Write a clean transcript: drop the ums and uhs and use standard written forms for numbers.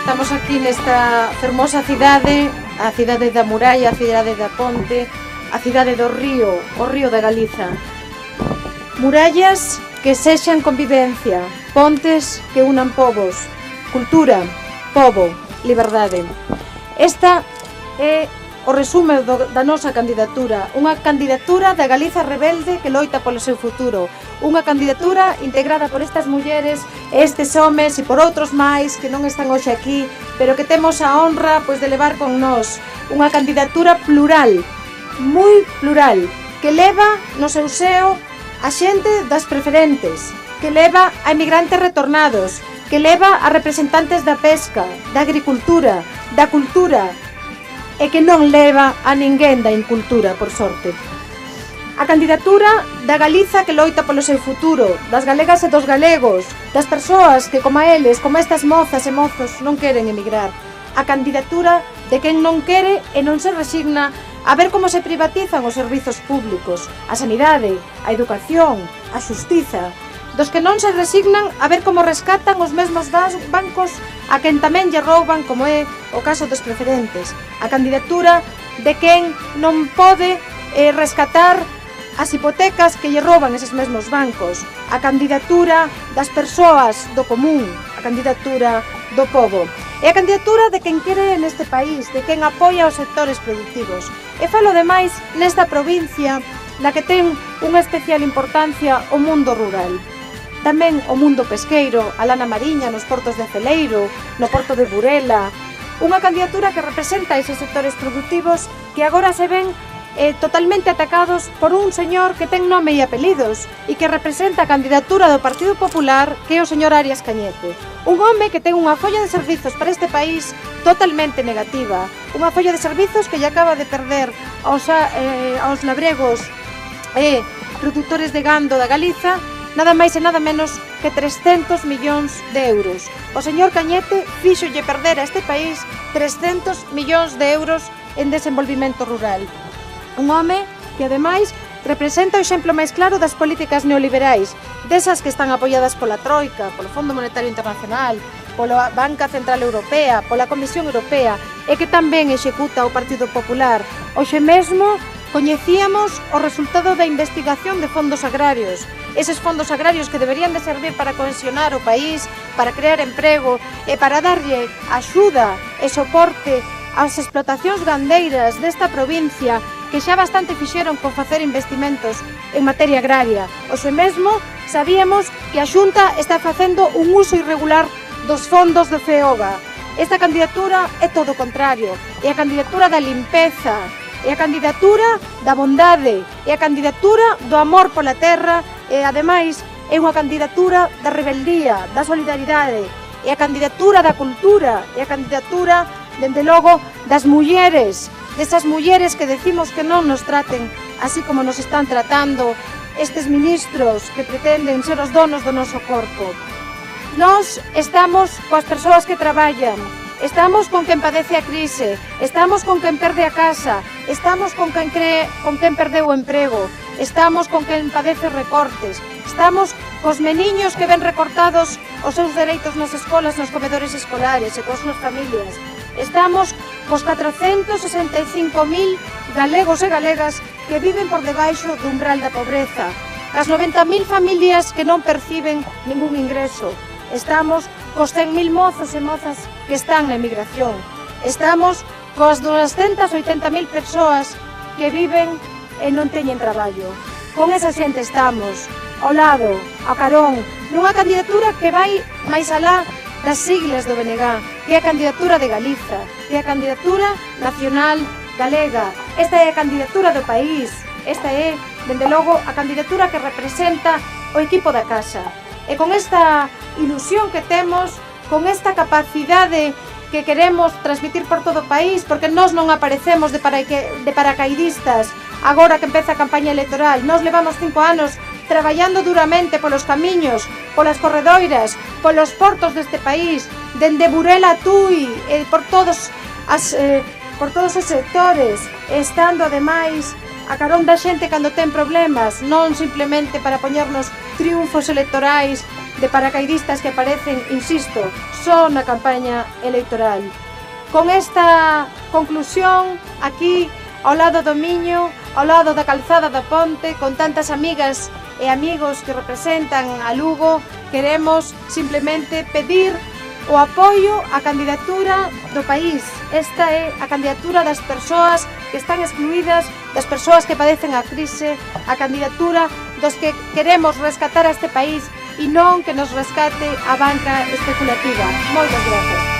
Estamos aquí nesta fermosa cidade, a cidade da muralla, a cidade da ponte, a cidade do río, o río de Galiza. Murallas que sexan convivencia, pontes que unan povos, cultura, pobo, liberdade. Esta é o resume da nosa candidatura, unha candidatura da Galiza rebelde que loita polo seu futuro, unha candidatura integrada por estas mulleres, estes homes e por outros máis que non están hoxe aquí, pero que temos a honra de levar con nós, unha candidatura plural, moi plural, que leva no seu seo a xente das preferentes, que leva a emigrantes retornados, que leva a representantes da pesca, da agricultura, da cultura, e que non leva a ninguén da incultura, por sorte. A candidatura da Galiza que loita polo seu futuro, das galegas e dos galegos, das persoas que, como eles, como estas mozas e mozos, non queren emigrar. A candidatura de quen non quere e non se resigna a ver como se privatizan os servizos públicos, a sanidade, a educación, a xustiza, dos que non se resignan a ver como rescatan os mesmos bancos a quen tamén lle rouban, como é o caso dos preferentes. A candidatura de quen non pode rescatar as hipotecas que lle rouban eses mesmos bancos. A candidatura das persoas do común, a candidatura do pobo. É a candidatura de quen quere neste país, de quen apoia os sectores productivos. E falo demais nesta provincia na que ten unha especial importancia o mundo rural. Tamén o mundo pesqueiro, a lana mariña nos portos de Celeiro, no porto de Burela. Unha candidatura que representa eses sectores productivos que agora se ven totalmente atacados por un señor que ten nome e apelidos e que representa a candidatura do Partido Popular, que é o señor Arias Cañete. Un home que ten unha folla de servizos para este país totalmente negativa. Unha folla de servizos que lle acaba de perder aos labregos e produtores de gando da Galiza nada máis e nada menos que 300 millóns de euros. O señor Cañete fíxolle perder a este país 300 millóns de euros en desenvolvimento rural. Un home que, ademais, representa o exemplo máis claro das políticas neoliberais, desas que están apoiadas pola Troika, polo Fondo Monetario Internacional, pola Banca Central Europea, pola Comisión Europea, e que tamén executa o Partido Popular. Hoxe mesmo coñecíamos o resultado da investigación de fondos agrarios, eses fondos agrarios que deberían de servir para cohesionar o país, para crear emprego e para darlle axuda e soporte ás explotacións gandeiras desta provincia que xa bastante fixeron con facer investimentos en materia agraria. Hoxe mesmo sabíamos que a Xunta está facendo un uso irregular dos fondos do FEOGA. Esta candidatura é todo o contrario, é a candidatura da limpeza, é a candidatura da bondade, é a candidatura do amor pola terra e, ademais, é unha candidatura da rebeldía, da solidaridade, é a candidatura da cultura, é a candidatura, dende logo, das mulleres, desas mulleres que decimos que non nos traten así como nos están tratando estes ministros que pretenden ser os donos do noso corpo. Nós estamos coas persoas que traballan, estamos con quen padece a crise, estamos con quen perde a casa, estamos con quen perdeu o emprego, estamos con quen padece recortes, estamos cos meniños que ven recortados os seus dereitos nas escolas, nos comedores escolares e coas súas familias. Estamos cos 465.000 galegos e galegas que viven por debaixo do umbral da pobreza, as 90.000 familias que non perciben ningún ingreso. Estamos cos 100.000 mozos e mozas que están na emigración. Estamos coas 280.000 persoas que viven e non teñen traballo. Con esa xente estamos, ao lado, a carón, nunha candidatura que vai máis alá das siglas do BNG, que é a candidatura de Galiza, que é a candidatura nacional galega. Esta é a candidatura do país, esta é, dende logo, a candidatura que representa o equipo da casa. E con esta ilusión que temos, con esta capacidade que queremos transmitir por todo o país, porque nós non aparecemos de paracaidistas agora que empeza a campaña electoral. Nós levamos 5 anos traballando duramente polos camiños, polas corredoiras, polos portos deste país, dende Burela a Tui, por todos os sectores, estando ademais a carón da xente cando ten problemas, non simplemente para poñernos triunfos electorais de paracaidistas que aparecen, insisto, só na campaña electoral. Con esta conclusión, aquí, ao lado do Miño, ao lado da calzada da Ponte, con tantas amigas e amigos que representan a Lugo, queremos simplemente pedir o apoio á candidatura do país. Esta é a candidatura das persoas que están excluídas, das persoas que padecen a crise, a candidatura dos que queremos rescatar a este país e non que nos rescate a banca especulativa. Moitas grazas.